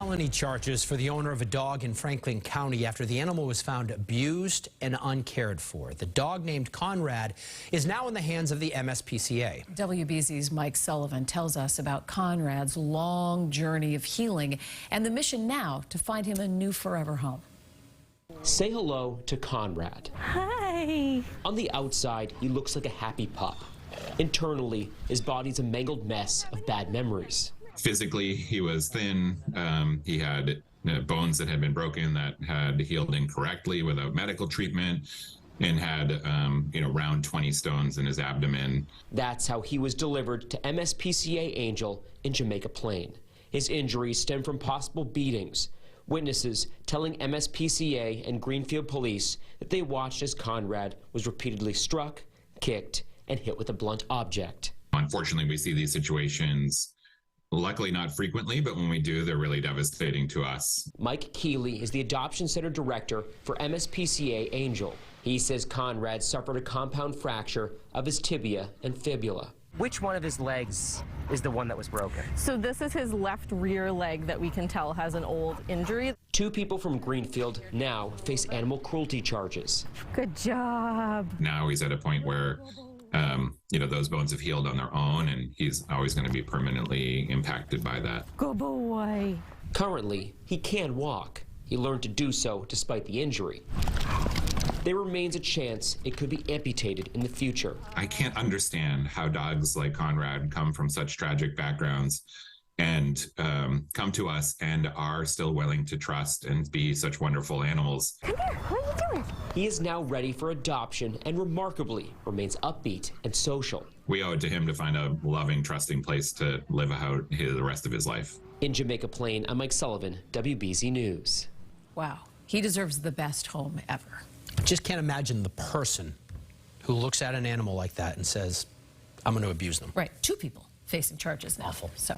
felony charges for the owner of a dog in Franklin County after the animal was found abused and uncared for. The dog, named Conrad, is now in the hands of the MSPCA. WBZ's Mike Sullivan tells us about Conrad's long journey of healing and the mission now to find him a new forever home. Say hello to Conrad. Hi. On the outside, he looks like a happy pup. Internally, his body's a mangled mess of bad memories. Physically, he was thin. He had bones that had been broken that had healed incorrectly without medical treatment, and had around 20 stones in his abdomen. That's how he was delivered to MSPCA Angel in Jamaica Plain. His injuries stem from possible beatings. Witnesses telling MSPCA and Greenfield police that they watched as Conrad was repeatedly struck, kicked, and hit with a blunt object. Unfortunately, we see these situations, luckily not frequently, but when we do, they're really devastating to us. Mike Keeley is the Adoption Center Director for MSPCA Angel. He says Conrad suffered a compound fracture of his tibia and fibula. Which one of his legs is the one that was broken? So this is his left rear leg that we can tell has an old injury. Two people from Greenfield now face animal cruelty charges. Good job. Now he's at a point where those bones have healed on their own, and he's always going to be permanently impacted by that. Good boy. Currently, he can walk. He learned to do so despite the injury. There remains a chance it could be amputated in the future. I can't understand how dogs like Conrad come from such tragic backgrounds and come to us and are still willing to trust and be such wonderful animals. Come here, what are you doing? He is now ready for adoption and remarkably remains upbeat and social. We owe it to him to find a loving, trusting place to live out the rest of his life. In Jamaica Plain, I'm Mike Sullivan, WBZ News. Wow, he deserves the best home ever. Just can't imagine the person who looks at an animal like that and says, I'm going to abuse them. Right, two people facing charges now. Awful. So.